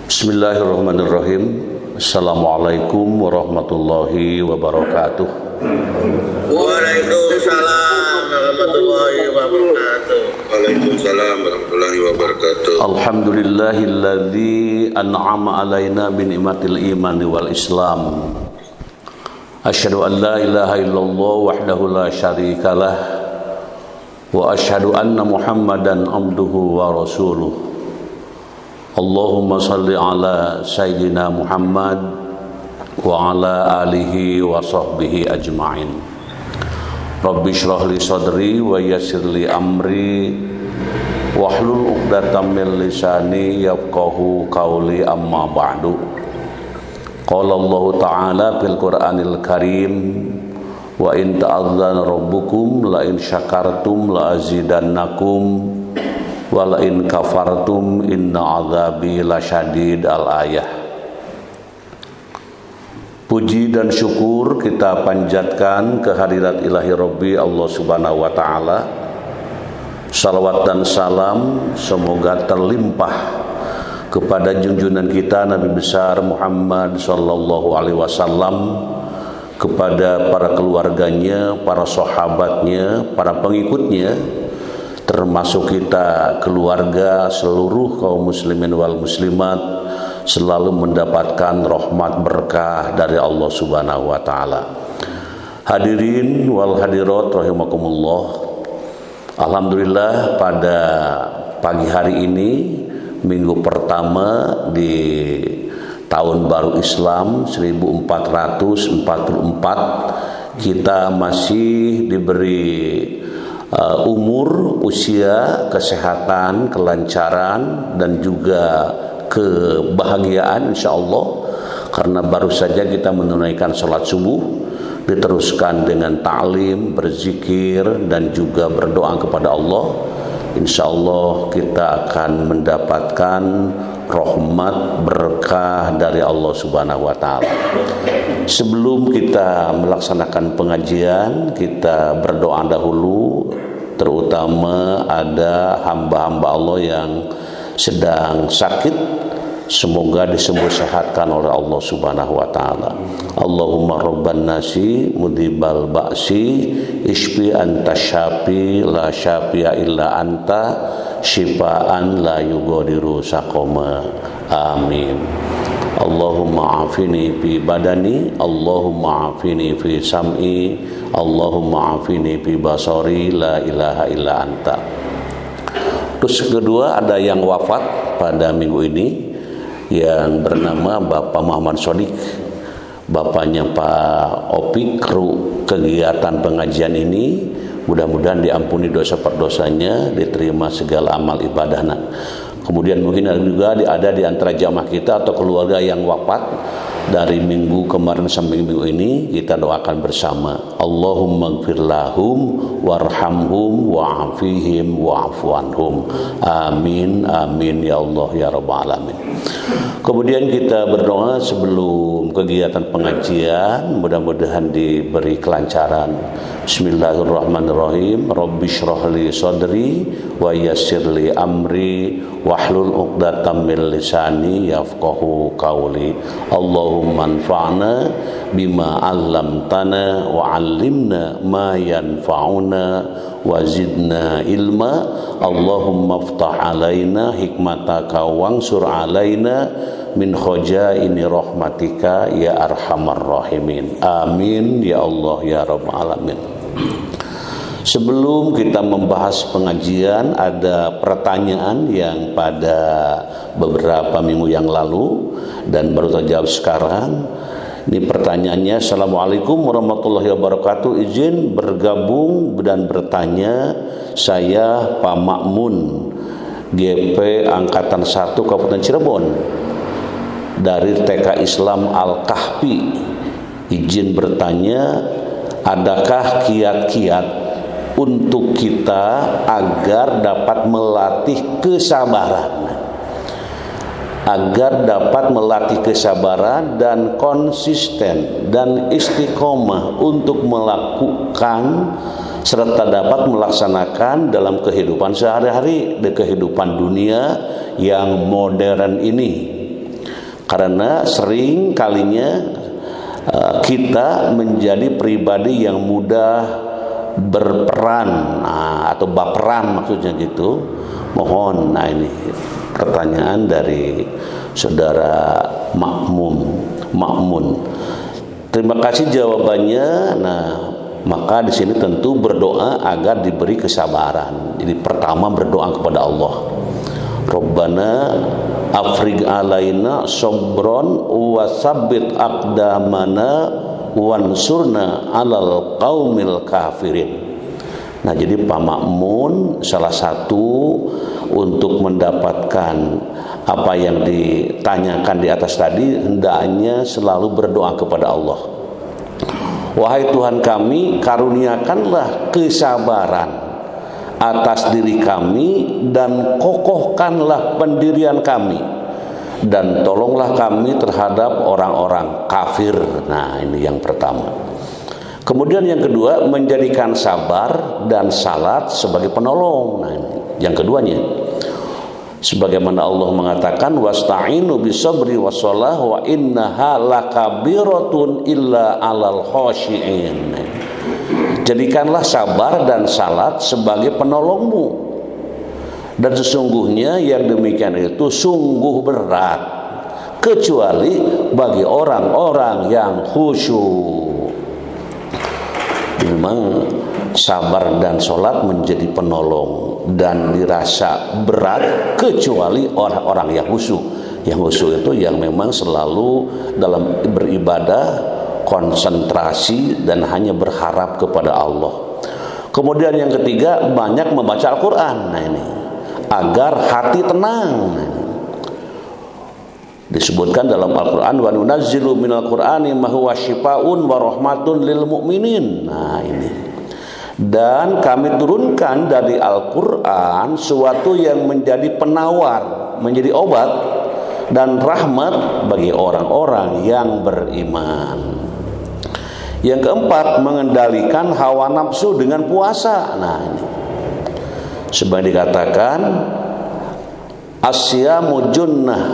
Bismillahirrahmanirrahim. Assalamualaikum warahmatullahi wabarakatuh. Waalaikumsalam warahmatullahi wabarakatuh. Waalaikumsalam warahmatullahi wabarakatuh. Alhamdulillahilladzi an'ama alaina bi ni'matil iman wal islam. Asyhadu an la ilaha illallah wahdahu la syarikalah wa asyhadu anna Muhammadan abduhu wa rasuluh. Allahumma salli ala Sayyidina Muhammad wa ala alihi wa sahbihi ajma'in. Rabbi shrah li sadri wa yassir li amri wahlul 'uqdatam min lisani yafqahu qawli amma ba'du. Qala Allah ta'ala fil Qur'anil Karim wa in ta'adzana rabbukum la in syakartum la azidannakum wala in kafartum inna azabi lasyadid. Al-ayah. Puji dan syukur kita panjatkan kehadirat ilahi Rabbi Allah subhanahu wa ta'ala. Salawat dan salam semoga terlimpah kepada junjungan kita Nabi besar Muhammad sallallahu alaihi wasallam, kepada para keluarganya, para sahabatnya, para pengikutnya, termasuk kita keluarga seluruh kaum muslimin wal muslimat, selalu mendapatkan rahmat berkah dari Allah subhanahu wa ta'ala. Hadirin wal hadirat rahimakumullah. Alhamdulillah, pada pagi hari ini, minggu pertama di tahun baru Islam 1444, kita masih diberi umur, usia, kesehatan, kelancaran, dan juga kebahagiaan insyaallah, karena baru saja kita menunaikan sholat subuh, diteruskan dengan ta'lim, berzikir, dan juga berdoa kepada Allah. Insyaallah kita akan mendapatkan rahmat berkah dari Allah subhanahu wa ta'ala. Sebelum kita melaksanakan pengajian, kita berdoa dahulu, terutama ada hamba-hamba Allah yang sedang sakit. Semoga disembuh sehatkan oleh Allah subhanahu wa ta'ala. Allahumma rabban nasi mudibal ba'si ishfi anta syafi la syafi'a illa anta syifaan la yugadiru saqama. Amin. Allahumma afini fi badani, Allahumma afini fi sam'i, Allahumma afini fi basari, la ilaha illa anta. Terus kedua, ada yang wafat pada minggu ini, yang bernama Bapak Muhammad Sodik. Bapaknya Pak Opik, kru kegiatan pengajian ini. Mudah-mudahan diampuni dosa perdosanya, diterima segala amal ibadahnya. Kemudian mungkin ada di antara jamaah kita atau keluarga yang wafat dari minggu kemarin sampai minggu ini, kita doakan bersama. Allahumma ighfir lahum warhamhum wa'afihim wa'fu anhum. Amin amin ya Allah ya rabbal alamin. Kemudian kita berdoa sebelum kegiatan pengajian, mudah-mudahan diberi kelancaran. Bismillahirrahmanirrahim. Rabbi shrah li sadri wa yassir li amri wahlul 'uqdatam min lisani yafqahu qawli. Allahumma anfa'na bima 'allamtana wa 'allimna ma yanfa'una wa zidna ilma. Allahumma iftah alaina hikmataka wansur alaina min khajaini rahmatika ya arhamar rahimin. Amin ya Allah ya rabbal alamin. Sebelum kita membahas pengajian, ada pertanyaan yang pada beberapa minggu yang lalu dan baru terjawab sekarang. Ini pertanyaannya, Assalamualaikum warahmatullahi wabarakatuh. Izin bergabung dan bertanya, saya Pak Makmun, GP Angkatan 1 Kabupaten Cirebon, dari TK Islam Al-Kahfi. Izin bertanya, adakah kiat-kiat untuk kita agar dapat melatih kesabaran, dan konsisten dan istiqomah untuk melakukan serta dapat melaksanakan dalam kehidupan sehari-hari, di kehidupan dunia yang modern ini. Karena sering kalinya kita menjadi pribadi yang mudah berperan, atau baperan maksudnya gitu. Mohon, ini pertanyaan dari saudara Makmun. Terima kasih jawabannya. Nah, maka di sini tentu berdoa agar diberi kesabaran. Jadi pertama berdoa kepada Allah. Rabbana afrigh alaina sabron wa tsabbit aqdamana wansurna 'alal qaumil kafirin. Nah, jadi Pak Makmun salah satu untuk mendapatkan apa yang ditanyakan di atas tadi, hendaknya selalu berdoa kepada Allah. Wahai Tuhan kami, karuniakanlah kesabaran atas diri kami dan kokohkanlah pendirian kami, dan tolonglah kami terhadap orang-orang kafir. Nah, ini yang pertama. Kemudian yang kedua, menjadikan sabar dan salat sebagai penolong. Nah, ini yang keduanya. Sebagaimana Allah mengatakan, wasta'inu bisabri wassalah wa innaha lakabiratun illa 'alal khashi'in. Jadikanlah sabar dan salat sebagai penolongmu, dan sesungguhnya yang demikian itu sungguh berat kecuali bagi orang-orang yang khusyuk. Memang sabar dan salat menjadi penolong dan dirasa berat kecuali orang-orang yang khusyuk. Yang khusyuk itu yang memang selalu dalam beribadah konsentrasi dan hanya berharap kepada Allah. Kemudian yang ketiga, banyak membaca Al-Quran. Nah, ini agar hati tenang. Nah, ini disebutkan dalam Al-Quran, wa nunazzilu minal Qur'ani ma huwa syifaa'un wa rahmatun lil mu'minin. Nah, ini, dan kami turunkan dari Al-Quran sesuatu yang menjadi penawar, menjadi obat dan rahmat bagi orang-orang yang beriman. Yang keempat, mengendalikan hawa nafsu dengan puasa. Nah, ini sebagai dikatakan asyamu junnah.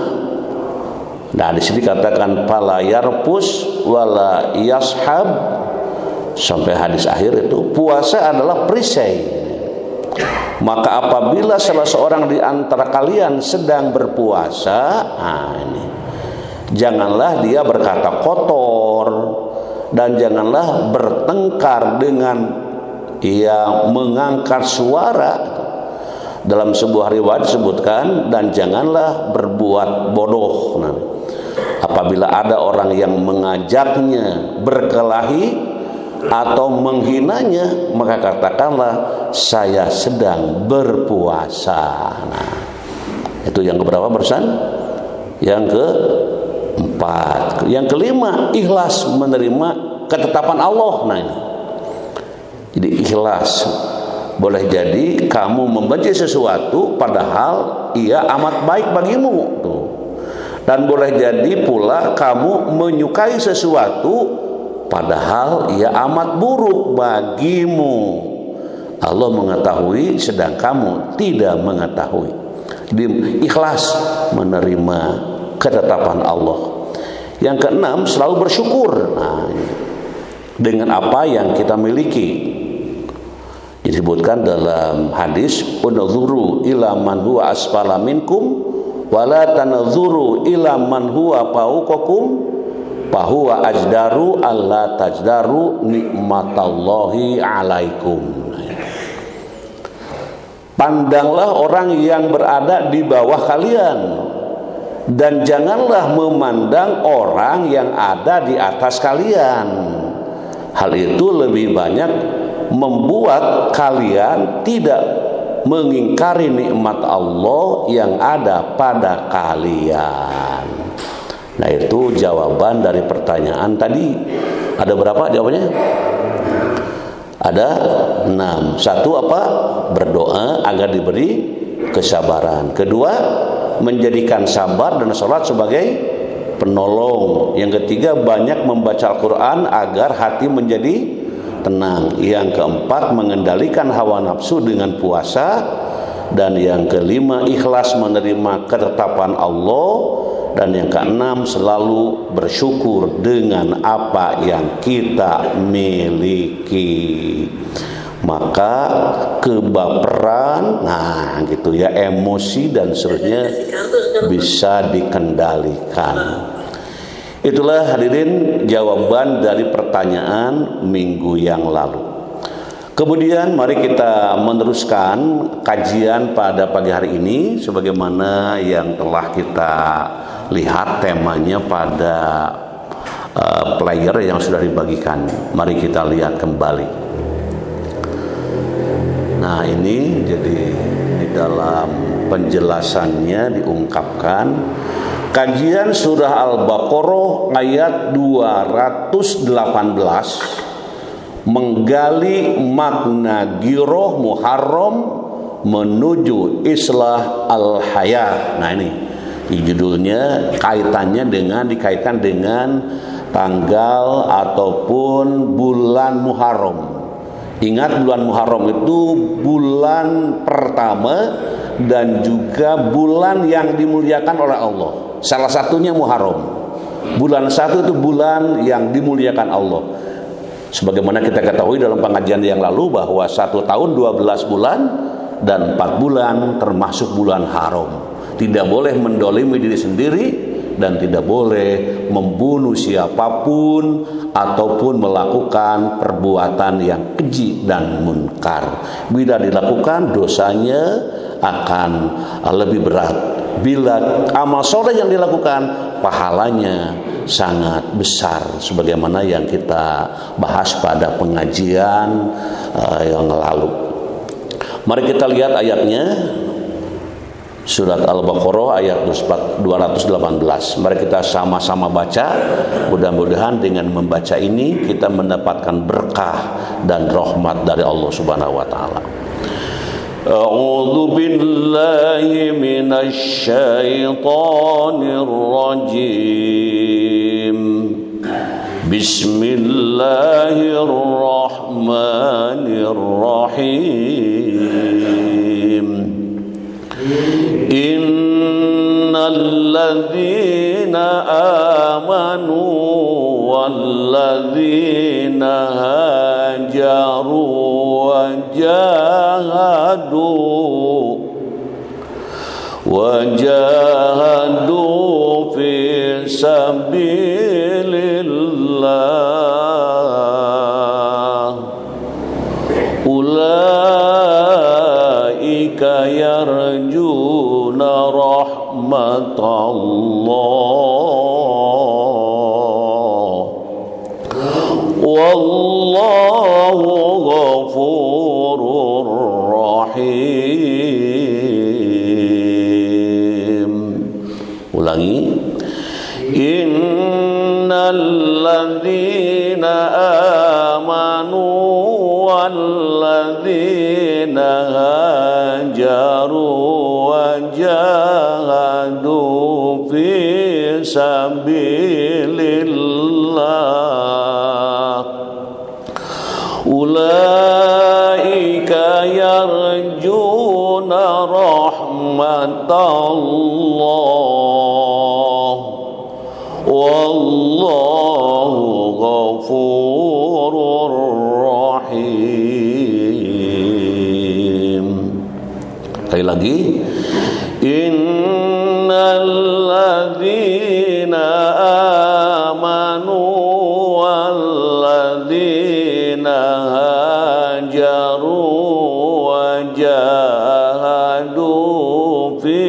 Nah, di sini dikatakan fala yarpus wala yashab, sampai hadis akhir itu puasa adalah perisai. Maka apabila salah seorang di antara kalian sedang berpuasa, ini janganlah dia berkata kotor, dan janganlah bertengkar dengan mengangkat suara. Dalam sebuah riwayat disebutkan, dan janganlah berbuat bodoh. Nah, apabila ada orang yang mengajaknya berkelahi atau menghinanya, maka katakanlah saya sedang berpuasa. Nah, itu yang keberapa barusan? Yang keempat. Yang kelima, ikhlas menerima ketetapan Allah. Nah, ini jadi ikhlas. Boleh jadi kamu membenci sesuatu padahal ia amat baik bagimu tuh. Dan boleh jadi pula kamu menyukai sesuatu padahal ia amat buruk bagimu. Allah mengetahui sedang kamu tidak mengetahui. Ikhlas menerima ketetapan Allah. Yang keenam, selalu bersyukur. Nah, dengan apa yang kita miliki. Disebutkan dalam hadis, unzuru ila man huwa asfala minkum wala tanzuru ila man huwa fawqakum fa huwa ajdaru alla tajdaru nikmatallahi alaikum. Pandanglah orang yang berada di bawah kalian, dan janganlah memandang orang yang ada di atas kalian. Hal itu lebih banyak membuat kalian tidak mengingkari nikmat Allah yang ada pada kalian. Nah, itu jawaban dari pertanyaan tadi. Ada berapa jawabannya? Ada 6. Satu apa? Berdoa agar diberi kesabaran. Kedua, menjadikan sabar dan salat sebagai penolong. Yang ketiga, banyak membaca Al-Quran agar hati menjadi tenang. Yang keempat, mengendalikan hawa nafsu dengan puasa. Dan yang kelima, ikhlas menerima ketetapan Allah. dan yang keenam selalu bersyukur dengan apa yang kita miliki. Maka kebaperan, nah gitu ya, emosi dan seterusnya bisa dikendalikan. Itulah hadirin jawaban dari pertanyaan minggu yang lalu. Kemudian mari kita meneruskan kajian pada pagi hari ini sebagaimana yang telah kita lihat temanya pada player yang sudah dibagikan. Mari kita lihat kembali. Nah, ini jadi di dalam penjelasannya diungkapkan kajian surah Al-Baqarah ayat 218 menggali makna giroh Muharram menuju islah al-hayah. Nah, ini judulnya dikaitkan dengan tanggal ataupun bulan Muharram. Ingat, bulan Muharram itu bulan pertama dan juga bulan yang dimuliakan oleh Allah. Salah satunya Muharram. Bulan satu itu bulan yang dimuliakan Allah. Sebagaimana kita ketahui dalam pengajian yang lalu bahwa 1 tahun 12 bulan dan 4 bulan termasuk bulan haram. Tidak boleh mendolimi diri sendiri dan tidak boleh membunuh siapapun ataupun melakukan perbuatan yang keji dan munkar. Bila dilakukan, dosanya akan lebih berat. Bila amal soleh yang dilakukan, pahalanya sangat besar sebagaimana yang kita bahas pada pengajian yang lalu. Mari kita lihat ayatnya. Surat Al-Baqarah ayat 218. Mari kita sama-sama baca. Mudah-mudahan dengan membaca ini kita mendapatkan berkah dan rahmat dari Allah Subhanahu wa taala. A'udzu billahi minasy syaithanir rajim. Bismillahirrahmanirrahim. Innalladzina amanu walladzina hajaru wajahadu fi sabilillah ulaika yarjuna rahmatallah wallahu ghafurur rahim. Ulangi. Innalladzina amanu walladzina hajaru wajahadu fi sabilillah ulaika yarjuna rahmatallah wallahu ghafurur rahim. Sekali lagi. Innalladzina amanu walladzina hajaru wajahadu fi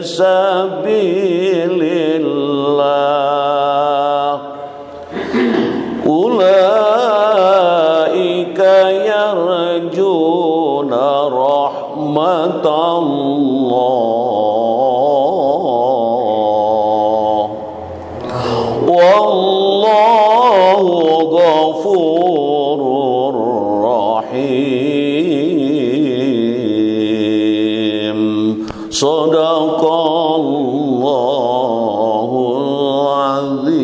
sabilillah ulaika yarjuna rahmatallah wallahu ghafurur rahim. Shadaqallahul azim.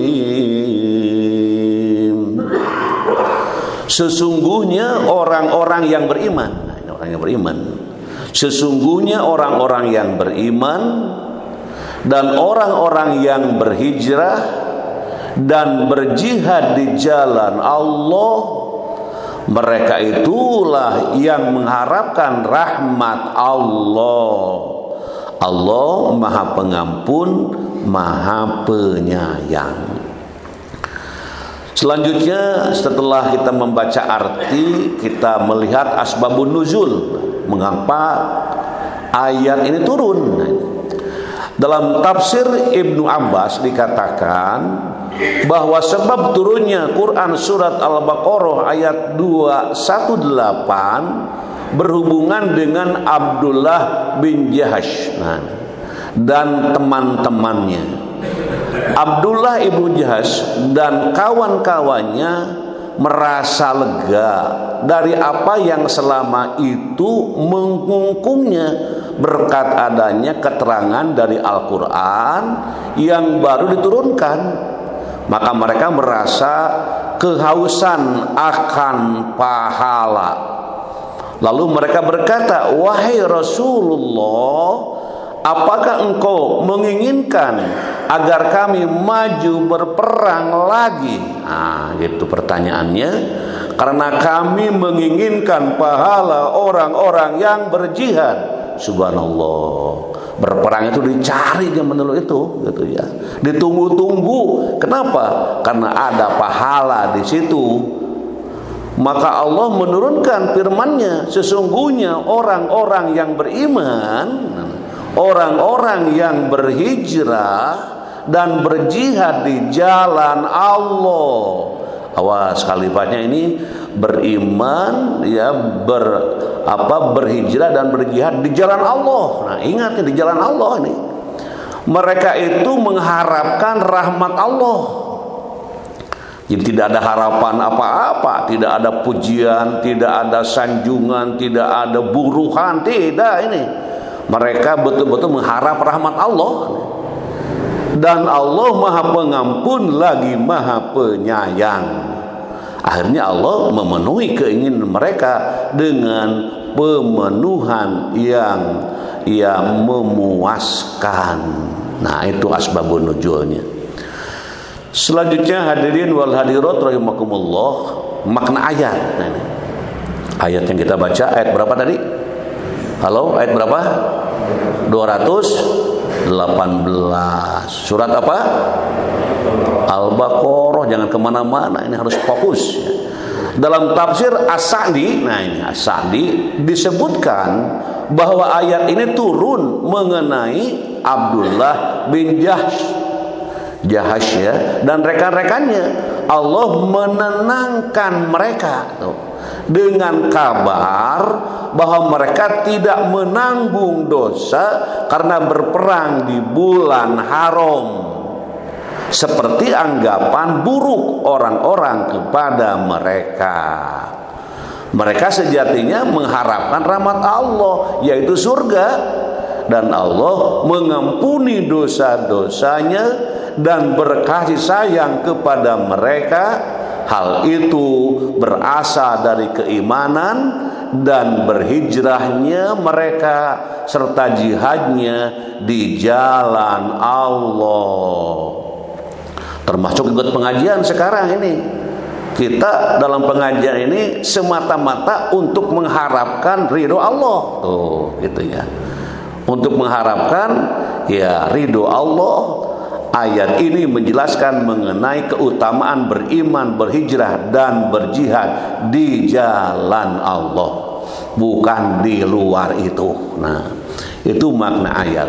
Sesungguhnya orang-orang yang beriman, sesungguhnya orang-orang yang beriman Dan orang-orang yang berhijrah dan berjihad di jalan Allah, mereka itulah yang mengharapkan rahmat Allah. Allah Maha Pengampun, Maha Penyayang. Selanjutnya, setelah kita membaca arti, kita melihat asbabun nuzul, mengapa ayat ini turun. Dalam tafsir Ibnu Abbas dikatakan bahwa sebab turunnya Quran surat Al-Baqarah ayat 218 berhubungan dengan Abdullah bin Jahash dan teman-temannya. Abdullah ibnu Jahash dan kawan-kawannya merasa lega dari apa yang selama itu mengungkungnya berkat adanya keterangan dari Al-Quran yang baru diturunkan. Maka mereka merasa kehausan akan pahala. Lalu mereka berkata, "Wahai Rasulullah, apakah engkau menginginkan agar kami maju berperang lagi?" Gitu pertanyaannya. Karena kami menginginkan pahala orang-orang yang berjihad. Subhanallah. Berperang itu dicari zaman dulu itu, gitu ya. Ditunggu-tunggu. Kenapa? Karena ada pahala di situ. Maka Allah menurunkan firman-Nya, sesungguhnya orang-orang yang beriman, orang-orang yang berhijrah dan berjihad di jalan Allah. Awas kalimatnya ini beriman ya, berhijrah dan berjihad di jalan Allah. Nah, ingat di jalan Allah ini. Mereka itu mengharapkan rahmat Allah. Jadi tidak ada harapan apa-apa, tidak ada pujian, tidak ada sanjungan, tidak ada buruhan, tidak ini. Mereka betul-betul mengharap rahmat Allah. Dan Allah Maha Pengampun lagi Maha Penyayang. Akhirnya Allah memenuhi keinginan mereka dengan pemenuhan yang memuaskan. Nah, itu asbabun nuzulnya. Selanjutnya hadirin wal hadirat rahimakumullah, makna ayat. Nah, ini ayat yang kita baca, ayat berapa tadi? Halo, ayat berapa? 218. Surat apa? Al-Baqarah. Jangan kemana-mana, ini harus fokus. Dalam tafsir As-Sa'di, nah ini As-Sa'di disebutkan bahwa ayat ini turun mengenai Abdullah bin Jahash ya, dan rekan-rekannya. Allah menenangkan mereka dengan kabar bahwa mereka tidak menanggung dosa karena berperang di bulan haram, seperti anggapan buruk orang-orang kepada mereka. Mereka sejatinya mengharapkan rahmat Allah, yaitu surga, dan Allah mengampuni dosa-dosanya dan berkasih sayang kepada mereka. Hal itu berasal dari keimanan dan berhijrahnya mereka serta jihadnya di jalan Allah. Termasuk ikut pengajian sekarang ini. Kita dalam pengajian ini semata-mata untuk mengharapkan ridho Allah. Tuh, gitu ya. Untuk mengharapkan ya ridho Allah. Ayat ini menjelaskan mengenai keutamaan beriman, berhijrah dan berjihad di jalan Allah, bukan di luar itu. Nah, itu makna ayat.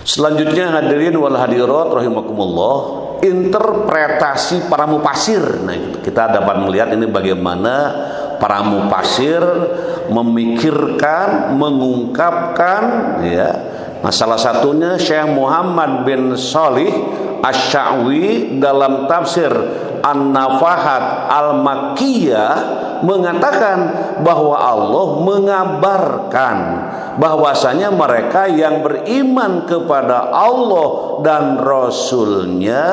Selanjutnya hadirin wal hadirat rahimakumullah, interpretasi para mufasir. Nah, kita dapat melihat ini bagaimana para mufasir memikirkan, mengungkapkan ya. Nah, salah satunya Syekh Muhammad bin Shalih Asy-Sya'wi dalam tafsir An-Nafahat Al-Makkiyah mengatakan bahwa Allah mengabarkan bahwasanya mereka yang beriman kepada Allah dan Rasul-Nya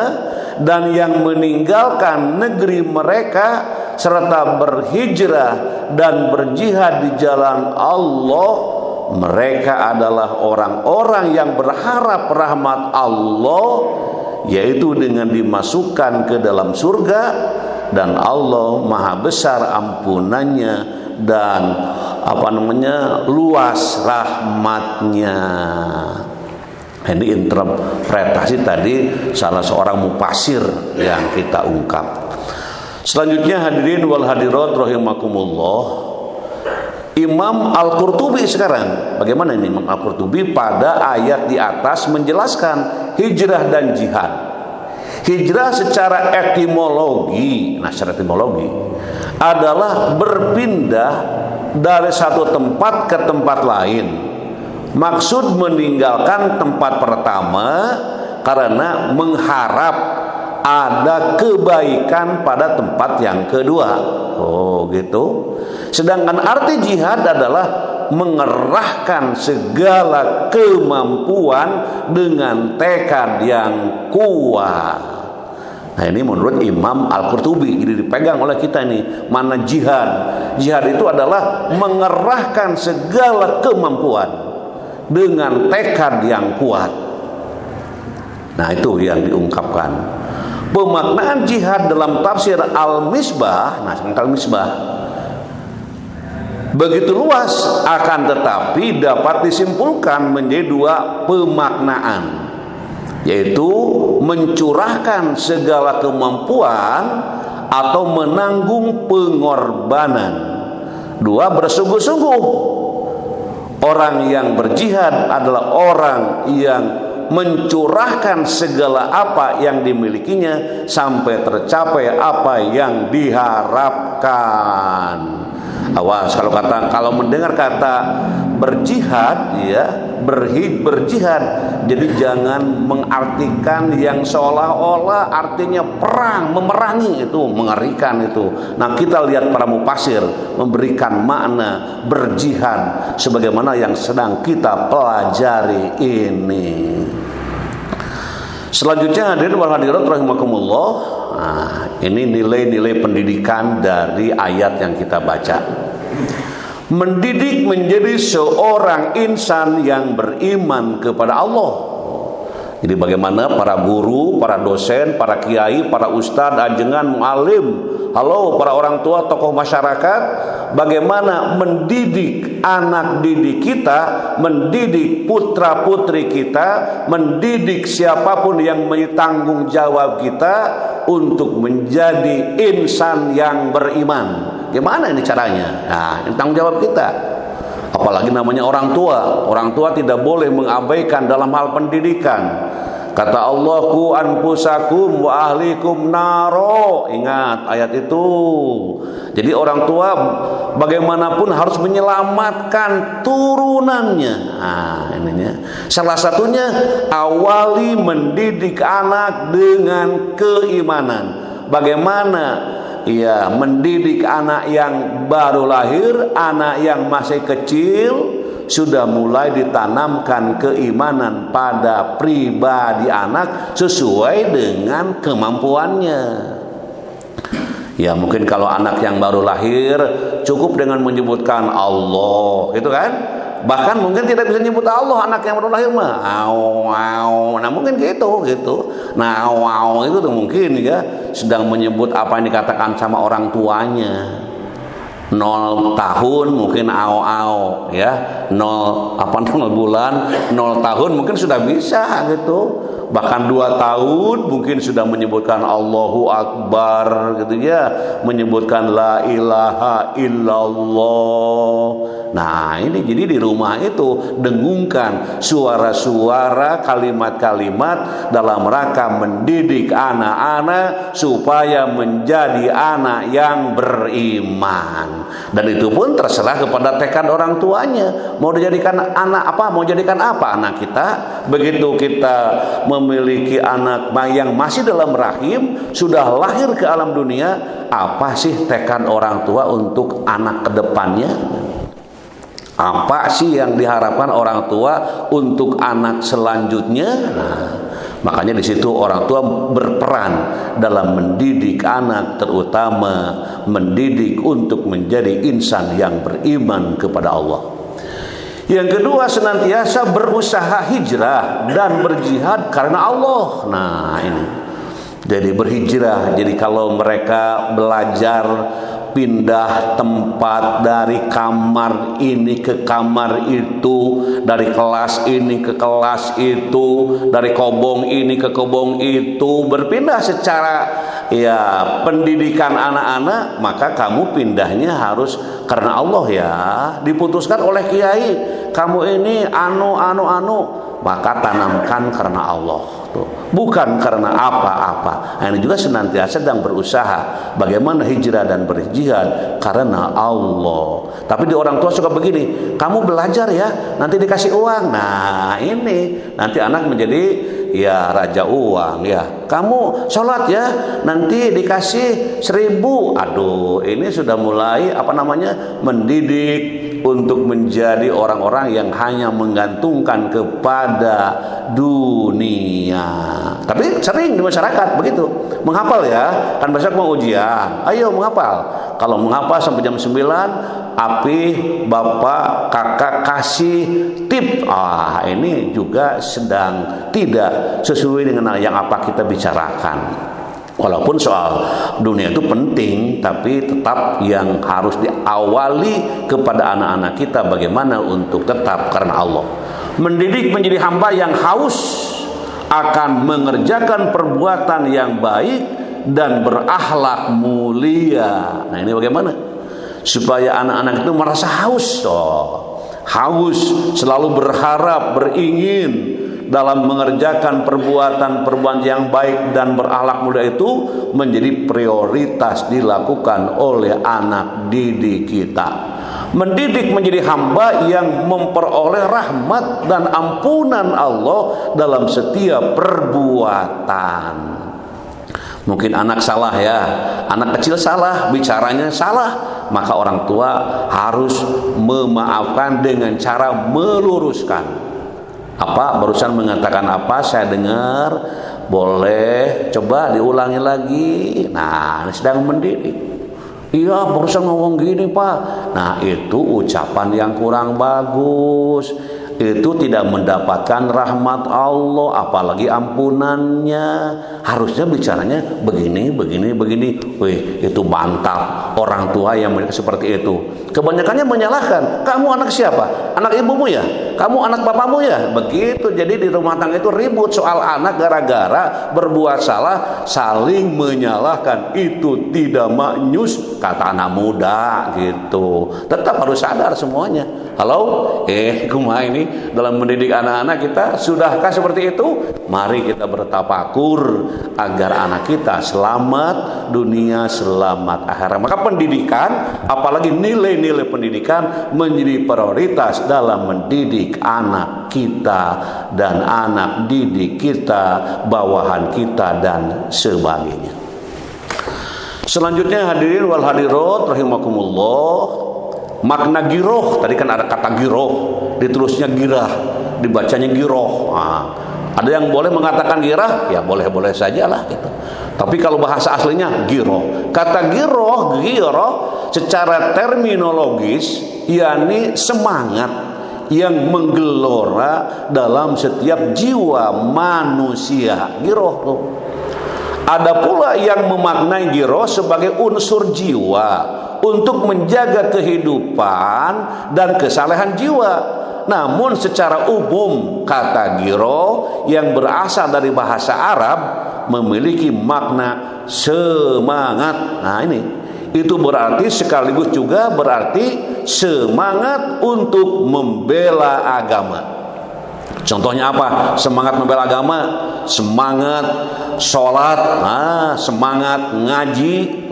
dan yang meninggalkan negeri mereka serta berhijrah dan berjihad di jalan Allah, mereka adalah orang-orang yang berharap rahmat Allah, yaitu dengan dimasukkan ke dalam surga, dan Allah maha besar ampunannya dan luas rahmatnya. Ini interpretasi tadi salah seorang mufasir yang kita ungkap. Selanjutnya hadirin wal hadirat rahimakumullah, Imam Al-Qurtubi sekarang, bagaimana ini Imam Al-Qurtubi pada ayat di atas menjelaskan hijrah dan jihad. Hijrah secara etimologi, secara etimologi adalah berpindah dari satu tempat ke tempat lain. Maksud meninggalkan tempat pertama karena mengharap ada kebaikan pada tempat yang kedua. Oh gitu. Sedangkan arti jihad adalah mengerahkan segala kemampuan dengan tekad yang kuat. Nah ini menurut Imam Al-Qurtubi, jadi dipegang oleh kita ini mana jihad. Jihad itu adalah mengerahkan segala kemampuan dengan tekad yang kuat. Nah itu yang diungkapkan. Pemaknaan jihad dalam tafsir Al-Misbah, Al-Misbah begitu luas, akan tetapi dapat disimpulkan menjadi dua pemaknaan, yaitu mencurahkan segala kemampuan atau menanggung pengorbanan. Dua, bersungguh-sungguh. Orang yang berjihad adalah orang yang mencurahkan segala apa yang dimilikinya sampai tercapai apa yang diharapkan. Awas kalau mendengar kata berjihad, berjihad, jadi jangan mengartikan yang seolah-olah artinya perang, memerangi, itu mengerikan itu. Nah kita lihat para mufasir memberikan makna berjihad sebagaimana yang sedang kita pelajari ini. Selanjutnya hadirin wal hadirat rahimakumullah, ini nilai-nilai pendidikan dari ayat yang kita baca. Mendidik menjadi seorang insan yang beriman kepada Allah. Jadi bagaimana para guru, para dosen, para kiai, para ustadz, ajengan, mualim, halo para orang tua, tokoh masyarakat, bagaimana mendidik anak didik kita, mendidik putra putri kita, mendidik siapapun yang menjadi tanggung jawab kita untuk menjadi insan yang beriman. Gimana ini caranya? Nah, ini tanggung jawab kita. Apalagi namanya orang tua. Orang tua tidak boleh mengabaikan dalam hal pendidikan. Kata Allah, ku anfusakum wa ahlikum naro. Ingat ayat itu. Jadi orang tua bagaimanapun harus menyelamatkan turunannya. Nah, ininya. Salah satunya awali mendidik anak dengan keimanan. Bagaimana mendidik anak yang baru lahir, anak yang masih kecil, sudah mulai ditanamkan keimanan pada pribadi anak sesuai dengan kemampuannya. Ya mungkin kalau anak yang baru lahir cukup dengan menyebutkan Allah, gitu kan? Bahkan mungkin tidak bisa nyebut Allah anak yang baru lahir mah. Nah mungkin gitu. Nah itu tuh mungkin sedang menyebut apa yang dikatakan sama orang tuanya. 0 tahun mungkin 0 bulan, 0 tahun mungkin sudah bisa gitu. Bahkan 2 tahun mungkin sudah menyebutkan Allahu Akbar gitu menyebutkan la ilaha illallah. Nah ini jadi di rumah itu dengungkan suara-suara, kalimat-kalimat dalam rangka mendidik anak-anak supaya menjadi anak yang beriman. Dan itu pun terserah kepada tekad orang tuanya. Mau dijadikan anak apa? Mau jadikan apa anak kita? Begitu kita memiliki anak yang masih dalam rahim, sudah lahir ke alam dunia, apa sih tekad orang tua untuk anak kedepannya? Apa sih yang diharapkan orang tua untuk anak selanjutnya? Nah, makanya di situ orang tua berperan dalam mendidik anak, terutama mendidik untuk menjadi insan yang beriman kepada Allah. Yang kedua, senantiasa berusaha hijrah dan berjihad karena Allah. Nah ini, jadi berhijrah. Jadi kalau mereka belajar pindah tempat dari kamar ini ke kamar itu, dari kelas ini ke kelas itu, dari kobong ini ke kobong itu, berpindah secara pendidikan anak-anak, maka kamu pindahnya harus karena Allah ya. Diputuskan oleh kiai, kamu ini anu, maka tanamkan karena Allah tuh, bukan karena apa-apa. Nah, ini juga senantiasa sedang berusaha bagaimana hijrah dan berjihad karena Allah. Tapi di orang tua suka begini, kamu belajar ya, nanti dikasih uang. Nah ini nanti anak menjadi raja uang ya. Kamu sholat ya, nanti dikasih 1.000. Aduh, ini sudah mulai mendidik untuk menjadi orang-orang yang hanya menggantungkan kepada dunia. Tapi sering di masyarakat begitu, menghafal ya, kan besok mau ujian, ayo menghafal. Kalau menghafal sampai jam 9, bapak, kakak kasih tip. Ini juga sedang tidak sesuai dengan yang apa kita bicarakan. Walaupun soal dunia itu penting, tapi tetap yang harus diawali kepada anak-anak kita bagaimana untuk tetap karena Allah. Mendidik menjadi hamba yang haus akan mengerjakan perbuatan yang baik dan berakhlak mulia. Nah ini bagaimana? Supaya anak-anak itu merasa haus. Haus, selalu berharap, beringin dalam mengerjakan perbuatan yang baik dan berakhlak mulia itu menjadi prioritas dilakukan oleh anak didik kita. Mendidik menjadi hamba yang memperoleh rahmat dan ampunan Allah dalam setiap perbuatan. Mungkin anak salah ya, anak kecil salah, bicaranya salah, maka orang tua harus memaafkan dengan cara meluruskan. Barusan mengatakan apa, saya dengar, boleh coba diulangi lagi. Nah, sedang mendidik. Iya, barusan ngomong gini Pak. Nah, itu ucapan yang kurang bagus. Itu tidak mendapatkan rahmat Allah, apalagi ampunannya. Harusnya bicaranya begini. Wih, itu mantap. Orang tua yang seperti itu. Kebanyakannya menyalahkan. Kamu anak siapa? Anak ibumu ya? Kamu anak bapamu ya? Begitu. Jadi di rumah tangga itu ribut soal anak gara-gara berbuat salah, saling menyalahkan. Itu tidak maknyus, kata anak muda gitu. Tetap harus sadar semuanya. Halo? Kumaha ini dalam mendidik anak-anak kita, sudahkah seperti itu? Mari kita bertafakur agar anak kita selamat dunia, selamat akhirat. Maka pendidikan, apalagi nilai-nilai pendidikan menjadi prioritas dalam mendidik anak kita dan anak didik kita, bawahan kita dan sebagainya. Selanjutnya hadirin wal hadirat rahimakumullah, makna giroh. Tadi kan ada kata giroh, ditulisnya girah, dibacanya giroh. Ada yang boleh mengatakan girah, ya boleh-boleh saja lah gitu. Tapi kalau bahasa aslinya giroh. Kata giroh secara terminologis yakni semangat yang menggelora dalam setiap jiwa manusia. Giroh tuh. Ada pula yang memaknai giroh sebagai unsur jiwa untuk menjaga kehidupan dan kesalehan jiwa. Namun secara umum kata giro yang berasal dari bahasa Arab memiliki makna semangat. Nah ini, itu berarti sekaligus juga berarti semangat untuk membela agama. Contohnya apa? Semangat membela agama, semangat sholat, semangat ngaji,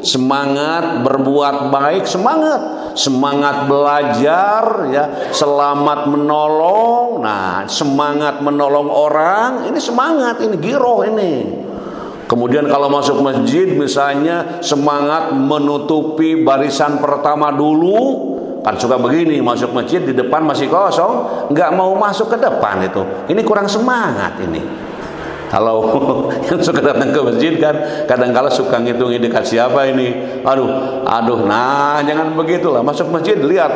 semangat berbuat baik, semangat belajar, ya, selamat menolong. Nah, semangat menolong orang, ini semangat, ini giroh ini. Kemudian kalau masuk masjid misalnya semangat menutupi barisan pertama dulu. Kan suka begini, masuk masjid di depan masih kosong, nggak mau masuk ke depan itu. Ini kurang semangat ini. Kalau yang suka datang ke masjid kan kadang-kala suka ngitung dekat siapa ini. Aduh, nah jangan begitulah. Masuk masjid lihat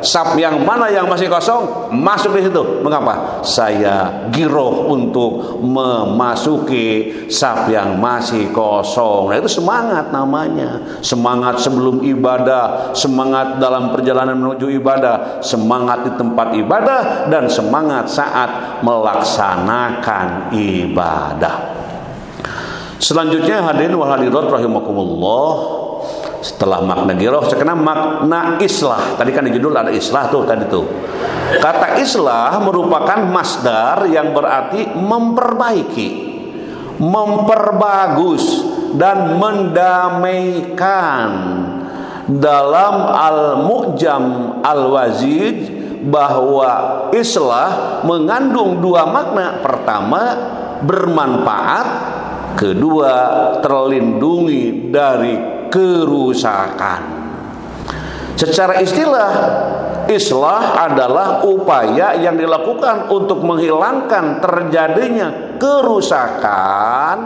saf yang mana yang masih kosong, masuk di situ. Mengapa? Saya giroh untuk memasuki saf yang masih kosong. Nah, itu semangat namanya. Semangat sebelum ibadah, semangat dalam perjalanan menuju ibadah, semangat di tempat ibadah, dan semangat saat melaksanakan ibadah. Selanjutnya hadirin wal hadirat rahimakumullah, setelah makna giroh, sekarang makna islah. Tadi kan di judul ada islah tuh tadi tuh. Kata islah merupakan masdar yang berarti memperbaiki, memperbagus, dan mendamaikan. Dalam Al-Mu'jam Al-Wazid bahwa islah mengandung dua makna. Pertama, bermanfaat. Kedua, terlindungi dari kerusakan. Secara istilah, islah adalah upaya yang dilakukan untuk menghilangkan terjadinya kerusakan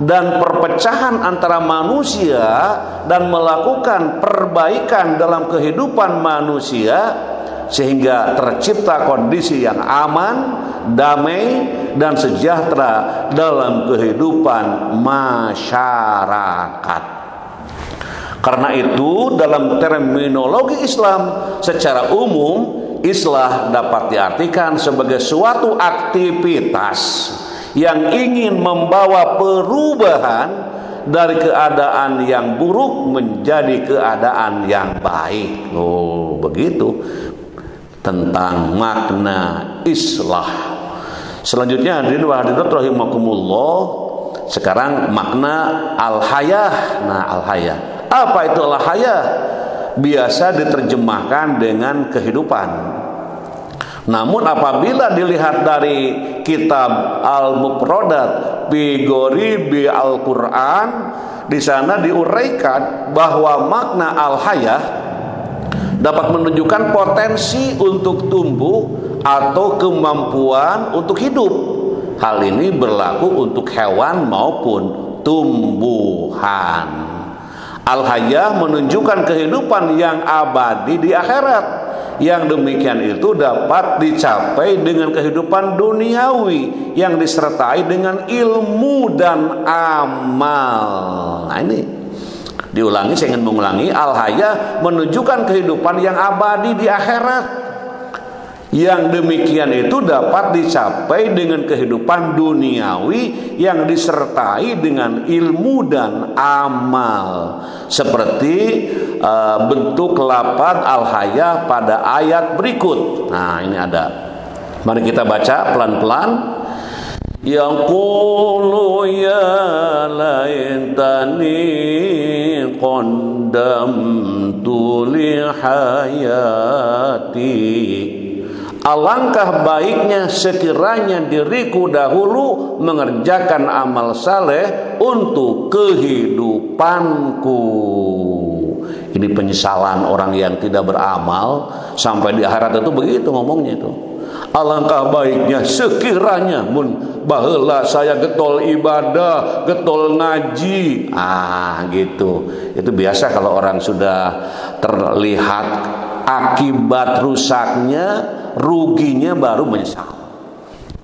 dan perpecahan antara manusia dan melakukan perbaikan dalam kehidupan manusia sehingga tercipta kondisi yang aman, damai, dan sejahtera dalam kehidupan masyarakat. Karena itu dalam terminologi Islam secara umum, islah dapat diartikan sebagai suatu aktivitas yang ingin membawa perubahan dari keadaan yang buruk menjadi keadaan yang baik. Oh, begitu tentang makna islah. Selanjutnya hadirin wa hadirat rahimakumullah, sekarang makna al-hayah. Nah, al-hayah, apa itu al-hayah? Biasa diterjemahkan dengan kehidupan. Namun apabila dilihat dari kitab Al-Mufradat bi Ghoribi Al-Quran, di sana diuraikan bahwa makna al-hayah dapat menunjukkan potensi untuk tumbuh atau kemampuan untuk hidup. Hal ini berlaku untuk hewan maupun tumbuhan. Al-hayah menunjukkan kehidupan yang abadi di akhirat. Yang demikian itu dapat dicapai dengan kehidupan duniawi yang disertai dengan ilmu dan amal. Nah, ini diulangi, saya ingin mengulangi. Al-hayah menunjukkan kehidupan yang abadi di akhirat. Yang demikian itu dapat dicapai dengan kehidupan duniawi yang disertai dengan ilmu dan amal. Seperti bentuk lafaz al-hayah pada ayat berikut. Nah, ini ada. Mari kita baca pelan-pelan. Yaqulu ya laitani qaddamtu li hayati. Alangkah baiknya sekiranya diriku dahulu mengerjakan amal saleh untuk kehidupanku. Ini penyesalan orang yang tidak beramal sampai di akhirat itu begitu ngomongnya itu. Alangkah baiknya sekiranya mun baheula saya getol ibadah, getol ngaji. Gitu. Itu biasa kalau orang sudah terlihat akibat rusaknya, ruginya, baru menyesal.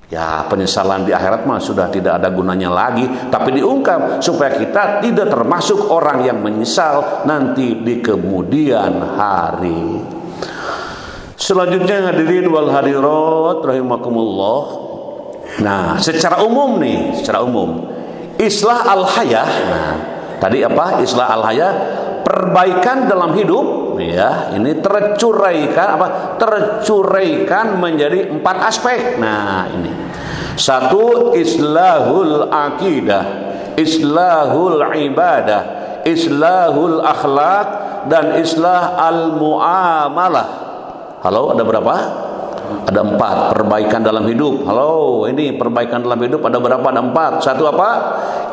Ya, penyesalan di akhirat mah sudah tidak ada gunanya lagi, tapi diungkap supaya kita tidak termasuk orang yang menyesal nanti di kemudian hari. Selanjutnya hadirin wal hadirat rahimakumullah. Nah, secara umum nih, secara umum islah al-hayah. Nah, tadi apa? Islah al-hayah, perbaikan dalam hidup, ya. Ini tercuraikan apa? Tercuraikan menjadi 4 aspek. Nah, ini. 1, islahul akidah, islahul ibadah, islahul akhlak, dan islah al-muamalah. Halo, ada berapa? Ada 4. Perbaikan dalam hidup. Halo, ini perbaikan dalam hidup ada berapa? Ada 4. 1 apa?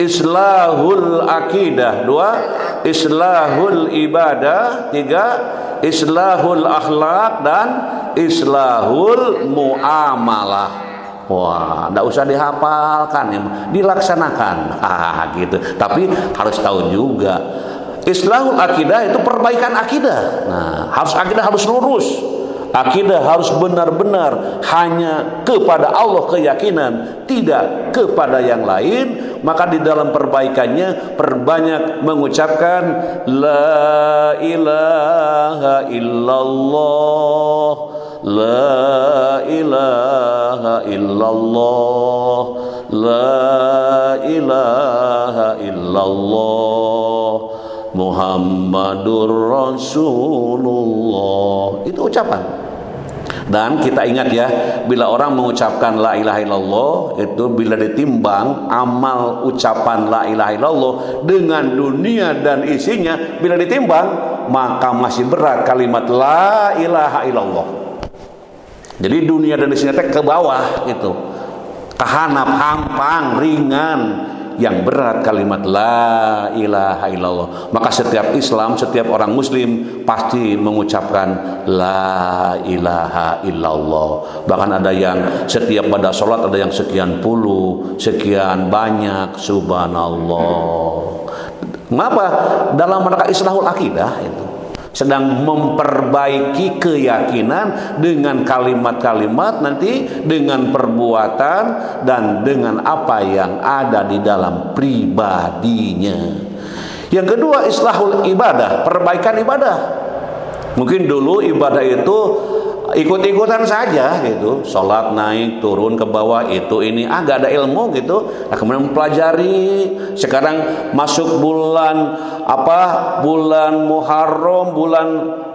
Islahul akidah. 2, islahul ibadah. 3, islahul akhlak. Dan islahul muamalah. Wah, tidak usah dihafalkan, ya, dilaksanakan. Gitu. Tapi harus tahu juga, islahul akidah itu perbaikan akidah. Nah, akidah harus lurus. Akidah harus benar-benar hanya kepada Allah keyakinan, tidak kepada yang lain. Maka di dalam perbaikannya perbanyak mengucapkan la ilaha illallah, la ilaha illallah, la ilaha illallah, Muhammadur Rasulullah. Itu ucapan. Dan kita ingat ya, bila orang mengucapkan la ilaha illallah, itu bila ditimbang amal ucapan la ilaha illallah dengan dunia dan isinya, bila ditimbang maka masih berat kalimat la ilaha illallah. Jadi dunia dan isinya ke bawah itu, kehanap, hampang, ringan. Yang berat kalimat la ilaha illallah. Maka setiap Islam, setiap orang Muslim pasti mengucapkan la ilaha illallah. Bahkan ada yang setiap pada sholat ada yang sekian puluh, sekian banyak, subhanallah. Mengapa? Dalam rangka islahul akidah itu, sedang memperbaiki keyakinan dengan kalimat-kalimat, nanti dengan perbuatan dan dengan apa yang ada di dalam pribadinya. Yang kedua, islahul ibadah, perbaikan ibadah. Mungkin dulu ibadah itu ikut-ikutan saja gitu, sholat naik turun ke bawah, itu ini agak ada ilmu gitu. Nah, kemudian mempelajari. Sekarang masuk bulan bulan Muharram, bulan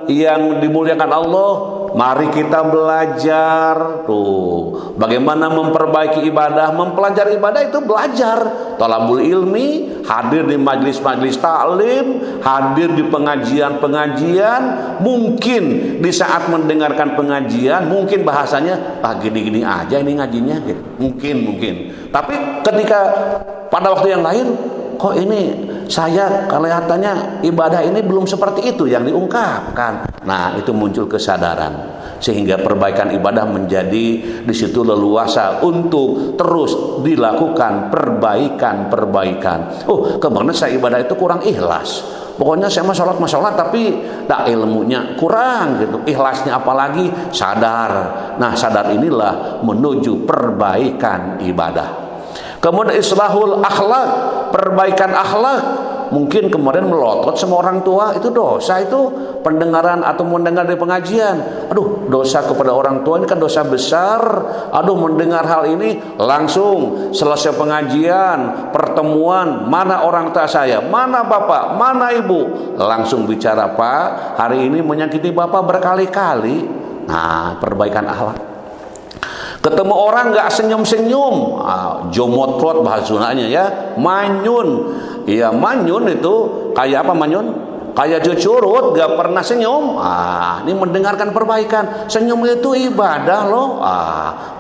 yang dimuliakan Allah, mari kita belajar tuh bagaimana memperbaiki ibadah. Mempelajari ibadah itu belajar, thalabul ilmi, hadir di majlis-majlis taklim, hadir di pengajian-pengajian. Mungkin di saat mendengarkan pengajian mungkin bahasanya gini-gini aja ini ngajinya gitu. Mungkin. Tapi ketika pada waktu yang lain, kok ini saya kelihatannya ibadah ini belum seperti itu yang diungkapkan. Nah, itu muncul kesadaran sehingga perbaikan ibadah menjadi di situ leluasa untuk terus dilakukan perbaikan. Oh, kemana saya ibadah itu kurang ikhlas. Pokoknya saya sholat tapi ilmunya kurang gitu. Ikhlasnya apalagi, sadar. Nah, sadar inilah menuju perbaikan ibadah. Kemudian islahul akhlak, perbaikan akhlak. Mungkin kemarin melotot sama orang tua, itu dosa, itu pendengaran atau mendengar dari pengajian. Aduh, dosa kepada orang tua ini kan dosa besar. Aduh, mendengar hal ini langsung selesai pengajian, pertemuan, mana orang tua saya, mana bapak, mana ibu, langsung bicara, Pak, hari ini menyakiti bapak berkali-kali. Nah, perbaikan akhlak. Ketemu orang nggak senyum-senyum, jomotrot bahasanya ya, manyun. Iya, manyun itu kayak apa manyun? Kayak cucurut, gak pernah senyum. Ini mendengarkan perbaikan. Senyum itu ibadah loh.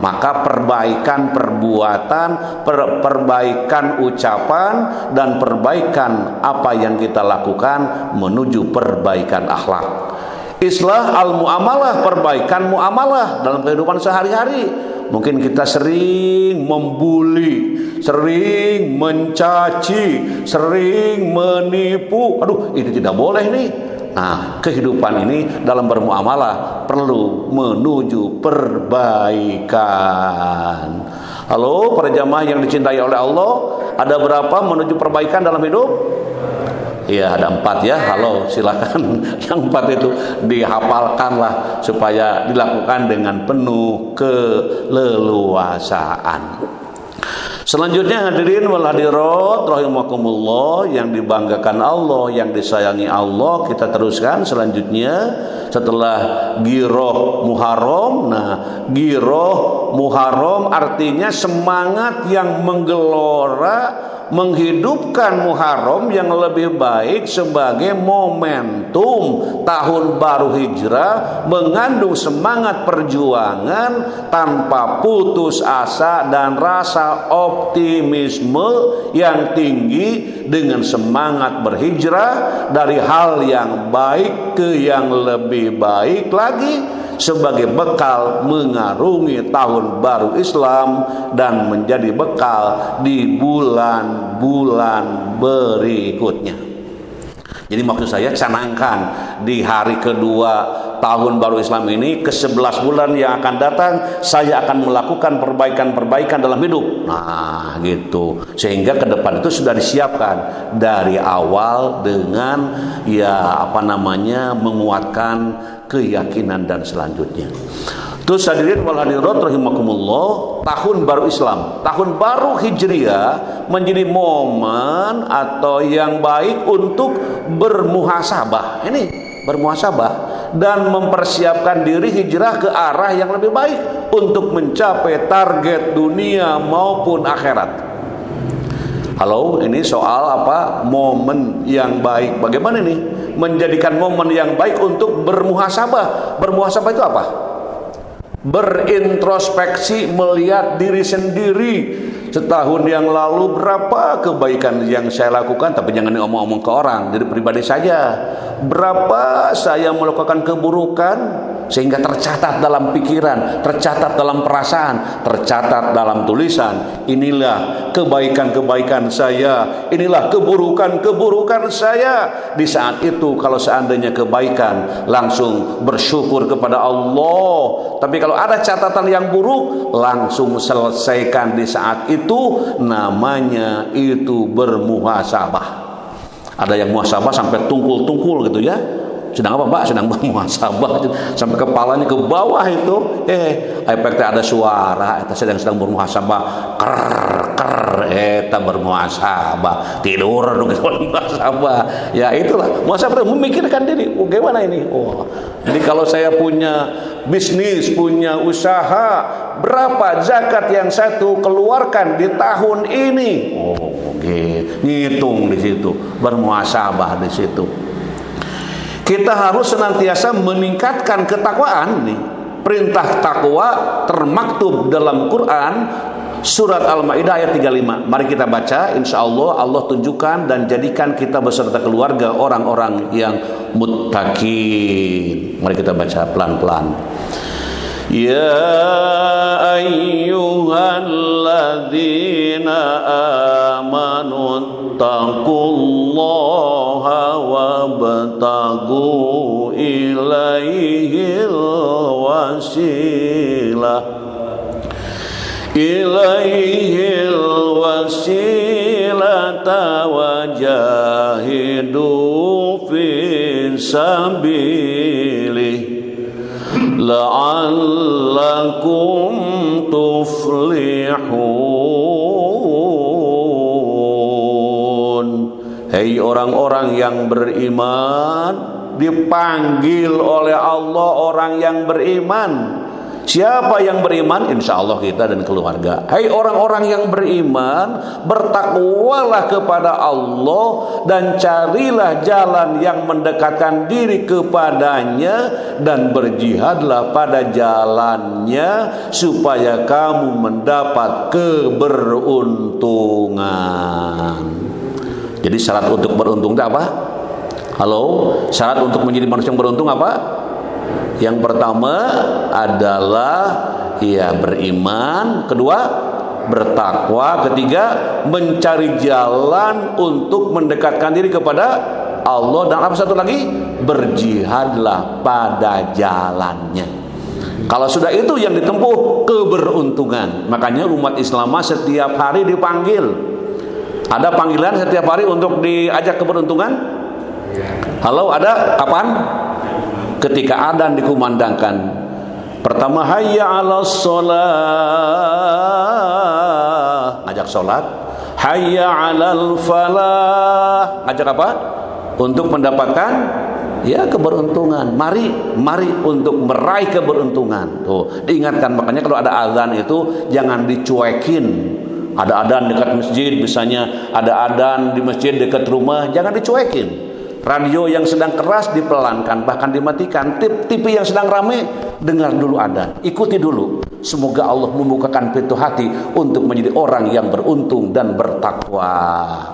Maka perbaikan perbuatan, perbaikan ucapan, dan perbaikan apa yang kita lakukan menuju perbaikan akhlak. Islah al-mu'amalah, perbaikan mu'amalah dalam kehidupan sehari-hari. Mungkin kita sering membuli, sering mencaci, sering menipu. Aduh, ini tidak boleh nih. Nah, kehidupan ini dalam bermuamalah perlu menuju perbaikan. Halo, para jamaah yang dicintai oleh Allah, ada berapa menuju perbaikan dalam hidup? Iya, ada 4 ya. Halo, silakan. Yang 4 itu dihafalkanlah supaya dilakukan dengan penuh keleluasaan. Selanjutnya hadirin wal hadirat rahimakumullah, yang dibanggakan Allah, yang disayangi Allah, kita teruskan selanjutnya setelah Giroh Muharram. Nah, Giroh Muharram artinya semangat yang menggelora, menghidupkan Muharram yang lebih baik sebagai momentum tahun baru hijrah, mengandung semangat perjuangan tanpa putus asa dan rasa optimisme yang tinggi, dengan semangat berhijrah dari hal yang baik ke yang lebih baik lagi, sebagai bekal mengarungi tahun baru Islam dan menjadi bekal di bulan-bulan berikutnya. Jadi maksud saya, canangkan di hari kedua tahun baru Islam ini, ke 11 bulan yang akan datang, saya akan melakukan perbaikan-perbaikan dalam hidup. Nah gitu, sehingga ke depan itu sudah disiapkan dari awal dengan menguatkan keyakinan dan selanjutnya. Terus hadirin wal hadirat rahimakumullah, tahun baru Islam, tahun baru Hijriah menjadi momen atau yang baik untuk bermuhasabah. Ini bermuhasabah dan mempersiapkan diri hijrah ke arah yang lebih baik untuk mencapai target dunia maupun akhirat. Halo, ini soal apa? Momen yang baik. Bagaimana nih menjadikan momen yang baik untuk bermuhasabah? Bermuhasabah itu apa? Berintrospeksi, melihat diri sendiri. Setahun yang lalu berapa kebaikan yang saya lakukan, tapi jangan ngomong-ngomong ke orang, diri pribadi saja. Berapa saya melakukan keburukan sehingga tercatat dalam pikiran, tercatat dalam perasaan, tercatat dalam tulisan. Inilah kebaikan-kebaikan saya, inilah keburukan-keburukan saya. Di saat itu kalau seandainya kebaikan, langsung bersyukur kepada Allah. Tapi kalau ada catatan yang buruk, langsung selesaikan di saat itu. Namanya itu bermuhasabah. Ada yang muhasabah sampai tungkul-tungkul gitu ya. Sedang apa Pak? Sedang bermuhasabah sampai kepalanya ke bawah itu. Efeknya ada suara, eta sedang bermuhasabah. Eta bermuhasabah. Tidur dong bermuhasabah. Ya itulah, muhasabah memikirkan diri. Gimana ini? Jadi kalau saya punya bisnis, punya usaha, berapa zakat yang saya keluarkan di tahun ini? Ngitung di situ, bermuhasabah di situ. Kita harus senantiasa meningkatkan ketakwaan nih. Perintah takwa termaktub dalam Quran surat Al-Maidah ayat 35. Mari kita baca, insyaallah Allah tunjukkan dan jadikan kita beserta keluarga orang-orang yang muttaqin. Mari kita baca pelan-pelan. Ya ayyuhalladzina amanu taqullaha wabtaghu ilaihil wasilata wajahidu fi sabilihi la'allakum tuflihun. Hei orang-orang yang beriman, dipanggil oleh Allah orang yang beriman. Siapa yang beriman? Insya Allah kita dan keluarga. Hai orang-orang yang beriman, bertakwalah kepada Allah dan carilah jalan yang mendekatkan diri kepadanya dan berjihadlah pada jalannya supaya kamu mendapat keberuntungan. Jadi syarat untuk beruntung itu apa? Halo, syarat untuk menjadi manusia yang beruntung apa? Yang pertama adalah beriman, kedua bertakwa, ketiga mencari jalan untuk mendekatkan diri kepada Allah, dan apa satu lagi? Berjihadlah pada jalannya. Kalau sudah itu yang ditempuh, keberuntungan. Makanya umat Islam setiap hari dipanggil. Ada panggilan setiap hari untuk diajak keberuntungan? Halo, ada kapan? Ketika adzan dikumandangkan, pertama hayya 'alas shalah, ngajak salat. Hayya 'alal falah, ngajak apa? Untuk mendapatkan keberuntungan. Mari untuk meraih keberuntungan. Tuh, diingatkan. Makanya kalau ada adzan itu jangan dicuekin. Ada adzan dekat masjid, misalnya ada adzan di masjid dekat rumah, jangan dicuekin. Radio yang sedang keras dipelankan, bahkan dimatikan. TV yang sedang ramai, dengar dulu adzan, ikuti dulu. Semoga Allah membukakan pintu hati untuk menjadi orang yang beruntung dan bertakwa.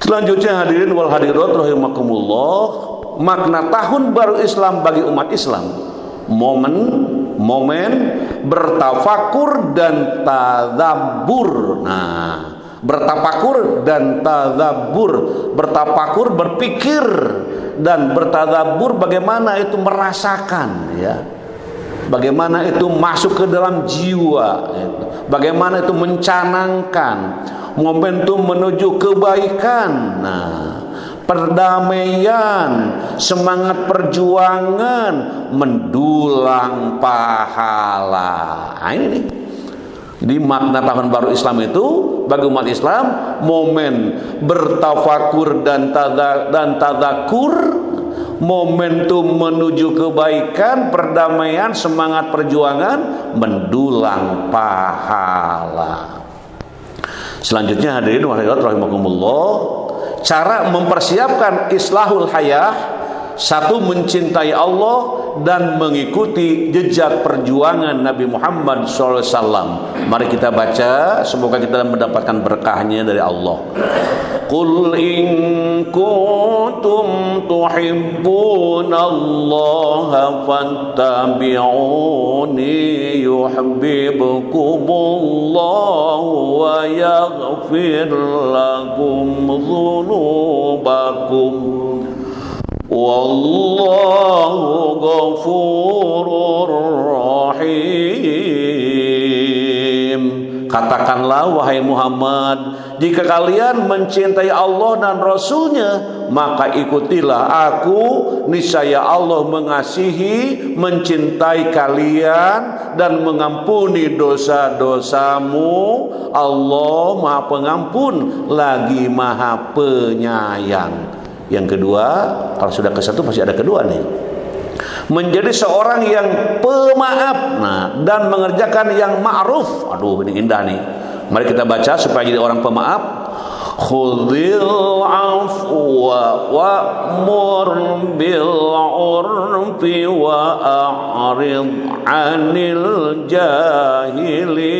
Selanjutnya hadirin wal hadirat rahimakumullah, makna tahun baru Islam bagi umat Islam, momen bertafakur dan tadabbur. Nah, bertafakur dan tadabbur. Bertafakur berpikir, dan bertadabbur bagaimana itu merasakan, ya. Bagaimana itu masuk ke dalam jiwa, bagaimana itu mencanangkan momentum menuju kebaikan, perdamaian, semangat perjuangan, mendulang pahala. Ini nih, di makna tahun baru Islam itu bagi umat Islam momen bertafakur dan tadakur, momentum menuju kebaikan, perdamaian, semangat perjuangan, mendulang pahala. Selanjutnya hadirin rahimakumullah, cara mempersiapkan islahul hayah. Satu, mencintai Allah dan mengikuti jejak perjuangan Nabi Muhammad SAW. Mari kita baca, semoga kita mendapatkan berkahnya dari Allah. Qul in kuntum tuhibbunallaha fattabi'uni yuhibbukumullahu wa yaghfir lakum dzunubakum. Wallahu ghafurur rahim. Katakanlah wahai Muhammad, jika kalian mencintai Allah dan Rasulnya, maka ikutilah aku, niscaya Allah mengasihi, mencintai kalian dan mengampuni dosa-dosamu. Allah Maha Pengampun lagi Maha Penyayang. Yang kedua, kalau sudah ke satu pasti ada kedua nih. Menjadi seorang yang pemaaf, dan mengerjakan yang ma'ruf. Aduh, ini indah nih. Mari kita baca supaya jadi orang pemaaf. Khudhil afwa wa'mur bil 'urfi wa a'rid 'anil jahilin.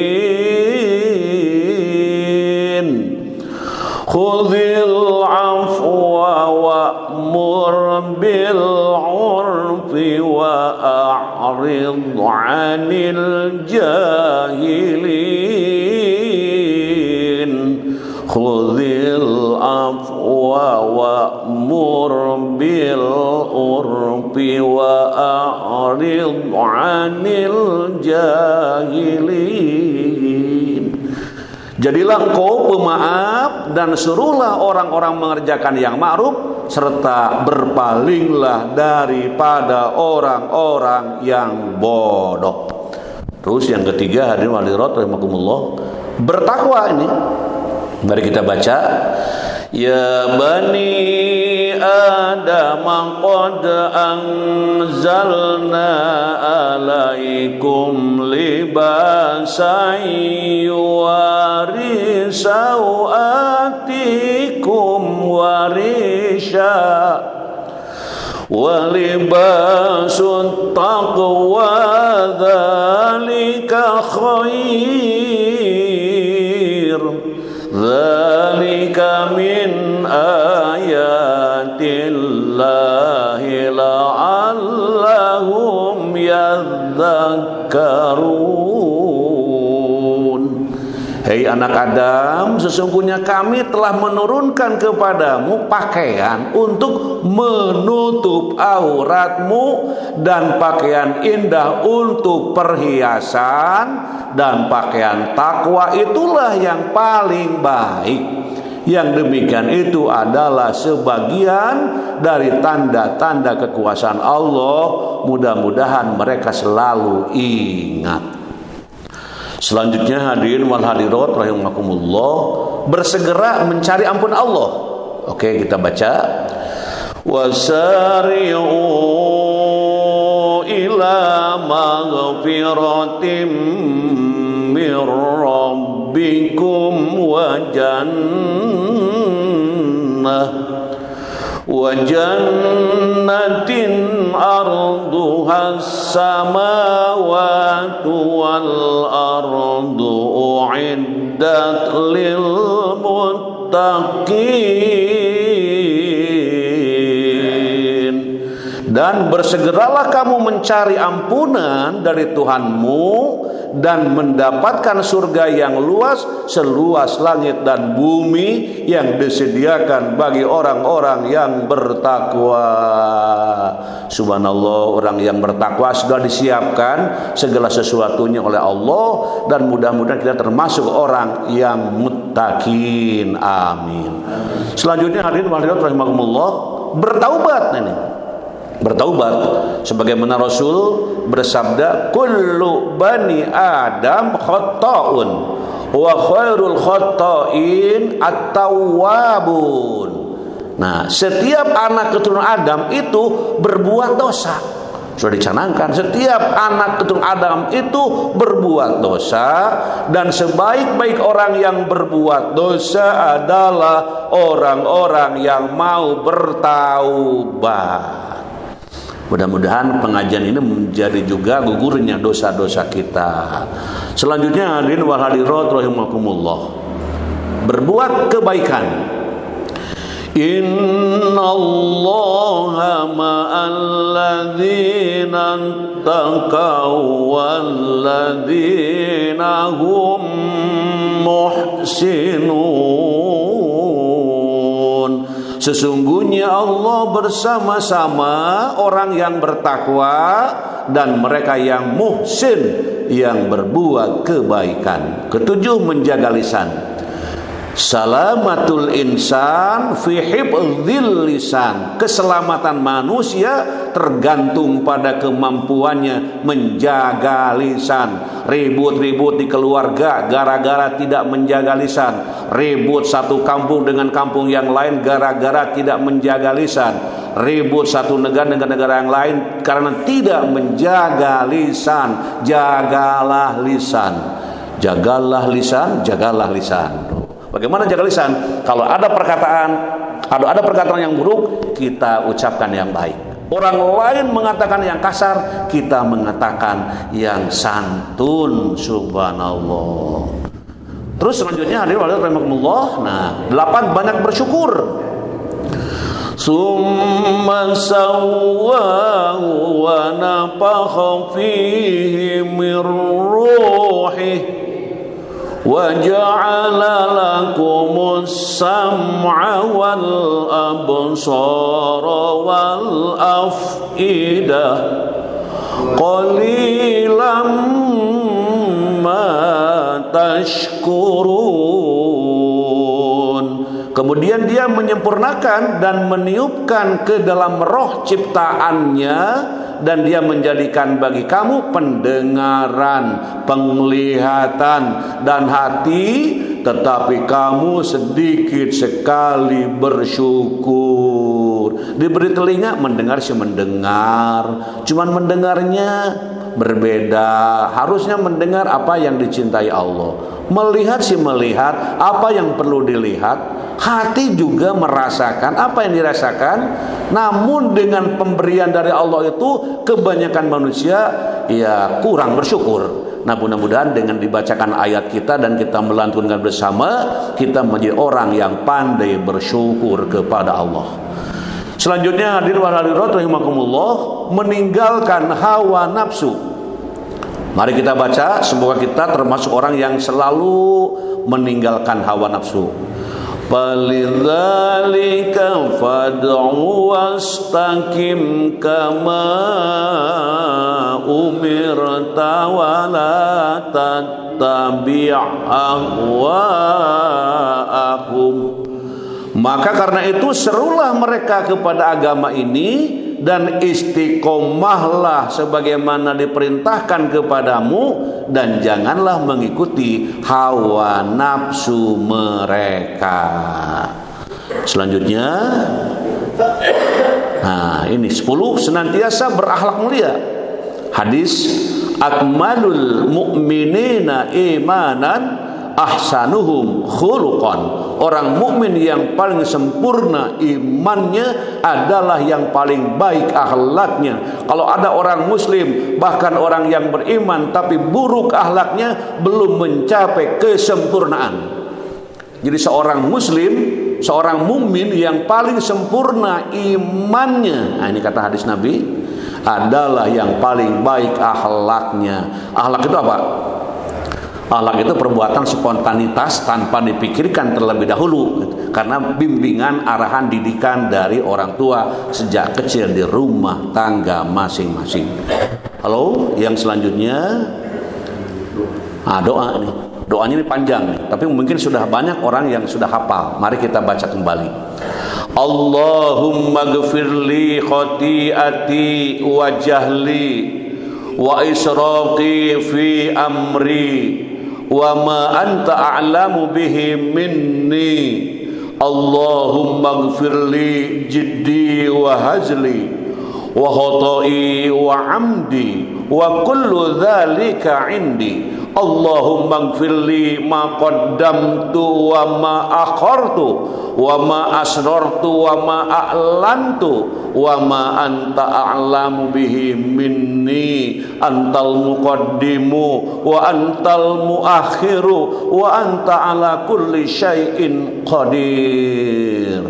Khudhil afwa wa'mur bil 'urfi wa a'rid 'anil jahilin. Khudhil afwa wa'mur bil 'urfi wa a'rid 'anil jahilin. Jadilah engkau pemaaf dan suruhlah orang-orang mengerjakan yang ma'ruf, serta berpalinglah daripada orang-orang yang bodoh. Terus yang ketiga, hadirin walirat rahimakumullah, bertakwa ini. Mari kita baca. Ya bani Adam qad anzalna alaikum libasan yuwari sawatikum warisha wa libasut taqwa dzalika khair. Dzalika min ayatillahi la'allahum yadhakkarun. Hei anak Adam, sesungguhnya kami telah menurunkan kepadamu pakaian untuk menutup auratmu, dan pakaian indah untuk perhiasan, dan pakaian takwa itulah yang paling baik. Yang demikian itu adalah sebagian dari tanda-tanda kekuasaan Allah. Mudah-mudahan mereka selalu ingat. Selanjutnya hadirin wal hadirat rahimakumullah, bersegera mencari ampun Allah. Oke, kita baca. Wasari'u ila maghfiratim mir rabbikum wa jannatin arduhas samawati wal ardu u'iddat lil muttaqin. Dan bersegeralah kamu mencari ampunan dari Tuhanmu dan mendapatkan surga yang luas seluas langit dan bumi yang disediakan bagi orang-orang yang bertakwa. Subhanallah, orang yang bertakwa sudah disiapkan segala sesuatunya oleh Allah, dan mudah-mudahan kita termasuk orang yang muttaqin. Amin. Selanjutnya hadirin hadirat rahimakumullah, bertaubat ini. Bertaubat sebagaimana Rasul bersabda, kullu bani Adam khata'un wa khairul khata'in at-tawwabun. Nah, setiap anak keturunan Adam itu berbuat dosa. Sudah dicanangkan, setiap anak keturunan Adam itu berbuat dosa, dan sebaik-baik orang yang berbuat dosa adalah orang-orang yang mau bertaubat. Mudah-mudahan pengajian ini menjadi juga gugurnya dosa-dosa kita. Selanjutnya hadirin wal hadirat rahimakumullah, berbuat kebaikan. Innallaha ma'al ladzina taqaw wal ladzina hum muhsinun. Sesungguhnya Allah bersama-sama orang yang bertakwa dan mereka yang muhsin, yang berbuat kebaikan. Ketujuh, menjaga lisan. Salamatul insan fi hifdzil lisan. Keselamatan manusia tergantung pada kemampuannya menjaga lisan. Ribut-ribut di keluarga gara-gara tidak menjaga lisan. Ribut satu kampung dengan kampung yang lain gara-gara tidak menjaga lisan. Ribut satu negara dengan negara yang lain karena tidak menjaga lisan. Jagalah lisan. Jagalah lisan, jagalah lisan. Bagaimana jaga lisan? Kalau ada perkataan yang buruk, kita ucapkan yang baik. Orang lain mengatakan yang kasar, kita mengatakan yang santun. Subhanallah. Terus selanjutnya hadirin rahimakumullah. Nah, 8, banyak bersyukur. Summa sawwahu wa nafakha fihi min ruhihi wa ja'ala lakumus sam'a wal absara wal af'idah qalilan ma tashkurun. Kemudian dia menyempurnakan dan meniupkan ke dalam roh ciptaannya, dan dia menjadikan bagi kamu pendengaran, penglihatan, dan hati, tetapi kamu sedikit sekali bersyukur. Diberi telinga, mendengar sih mendengar, cuman mendengarnya berbeda. Harusnya mendengar apa yang dicintai Allah, melihat sih melihat apa yang perlu dilihat. Hati juga merasakan apa yang dirasakan. Namun dengan pemberian dari Allah itu kebanyakan manusia ya kurang bersyukur. Nah, mudah-mudahan dengan dibacakan ayat kita dan kita melantunkan bersama, kita menjadi orang yang pandai bersyukur kepada Allah. Selanjutnya hadirin wal hadirat rahimakumullah, meninggalkan hawa nafsu. Mari kita baca, semoga kita termasuk orang yang selalu meninggalkan hawa nafsu. Falidzalika fad'u wastaqim kama umirta wa la tattabi' ahwa'ahum. Maka karena itu serulah mereka kepada agama ini dan istiqomahlah sebagaimana diperintahkan kepadamu, dan janganlah mengikuti hawa nafsu mereka. Selanjutnya, nah ini 10, senantiasa berakhlak mulia. Hadis, akmalul mu'minina imanan ahsanuhum khuluqan. Orang mukmin yang paling sempurna imannya adalah yang paling baik akhlaknya. Kalau ada orang muslim, bahkan orang yang beriman tapi buruk akhlaknya, belum mencapai kesempurnaan. Jadi seorang muslim, seorang mukmin yang paling sempurna imannya, nah ini kata hadis Nabi, adalah yang paling baik akhlaknya. Akhlak itu apa? Akhlak itu perbuatan spontanitas tanpa dipikirkan terlebih dahulu, karena bimbingan, arahan, didikan dari orang tua sejak kecil di rumah tangga masing-masing. Halo, yang selanjutnya doa nih. Doanya ini panjang nih, tapi mungkin sudah banyak orang yang sudah hafal. Mari kita baca kembali. Allahumma ghfirli khati'ati wa jahli wa israqi fi amri wa ma anta a'lamu bihi minni. Allahumma ghfirli jiddi wa hazli wa khata'i wa amdi wa kullu dhalika indi. Allahumma ghfirli ma qaddamtu wa ma akhartu wa ma asrartu wa ma a'lantu wa ma anta a'lamu bihi minni. Antal muqaddimu wa antal muakhiru wa anta ala kulli syai'in qadir.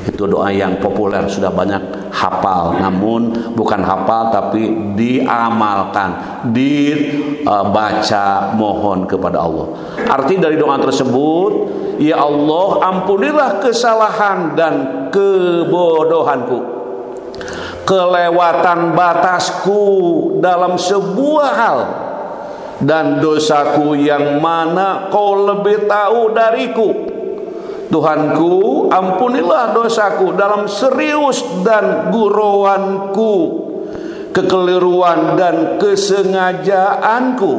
Itu doa yang populer, sudah banyak hafal, namun bukan hafal tapi diamalkan, dibaca, mohon kepada Allah. Arti dari doa tersebut, ya Allah, ampunilah kesalahan dan kebodohanku, kelewatan batasku dalam sebuah hal, dan dosaku yang mana Kau lebih tahu dariku. Tuhanku, ampunilah dosaku dalam serius dan gurauanku, kekeliruan dan kesengajaanku.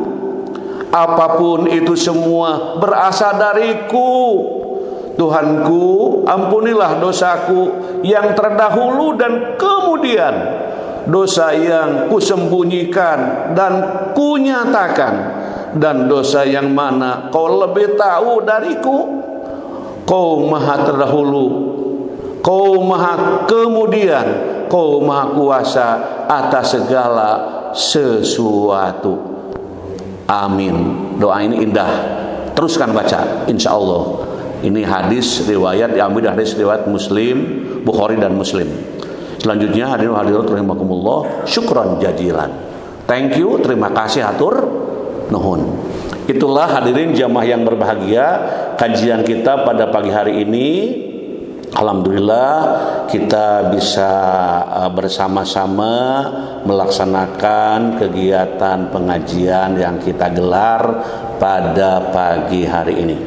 Apapun itu semua berasal dariku. Tuhanku, ampunilah dosaku yang terdahulu dan kemudian, dosa yang kusembunyikan dan kunyatakan, dan dosa yang mana Kau lebih tahu dariku. Kau maha terdahulu, Kau maha kemudian, Kau maha kuasa atas segala sesuatu. Amin. Doa ini indah, teruskan baca, insya Allah. Ini hadis riwayat, diambil dari hadis riwayat Muslim, Bukhari dan Muslim. Selanjutnya hadirin hadirat rahimakumullah, syukran jazilan. Thank you, terima kasih, hatur nuhun. Itulah hadirin jamaah yang berbahagia, kajian kita pada pagi hari ini. Alhamdulillah kita bisa bersama-sama melaksanakan kegiatan pengajian yang kita gelar pada pagi hari ini.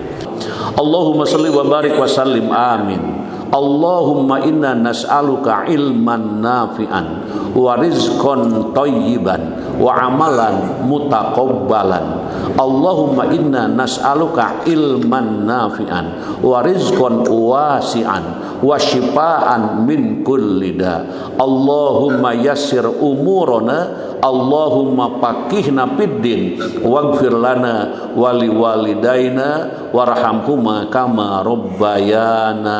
Allahumma shalli wa barik wa sallim, amin. Allahumma inna nas'aluka ilman nafi'an wa rizqan thayyiban wa amalan mutaqabbalan. Allahumma inna nas'aluka ilman nafi'an wa rizqan wasi'an wa shifaan min kulli da. Allahumma yassir umurana, Allahumma faqihna fiddin waghfir lana wa liwalidaina warhamhuma kama rabbayana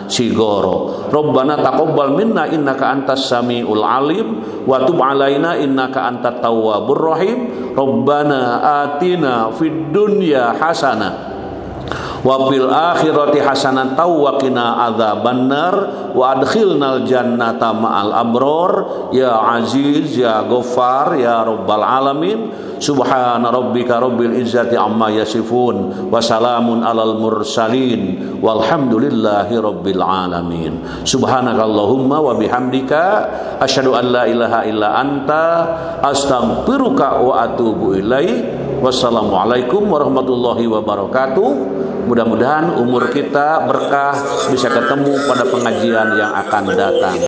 sigoro. Rabbana taqabbal minna innaka antas samiul alim wa tub alaina innaka antat tawwabur rahim. Rabbana atina fid dunya hasanah wa fil akhirati hasanatan wa qina adzabannar wa adkhilnal jannata ma'al abror ya aziz ya ghaffar ya rabbal alamin. Subhana rabbika rabbil izzati amma yasifun wa salamun alal mursalin walhamdulillahi rabbil alamin. Subhanakallahumma wa bihamdika asyhadu an la ilaha illa anta astaghfiruka wa atubu ilaik. Wassalamualaikum warahmatullahi wabarakatuh. Mudah-mudahan umur kita berkah, bisa ketemu pada pengajian yang akan datang.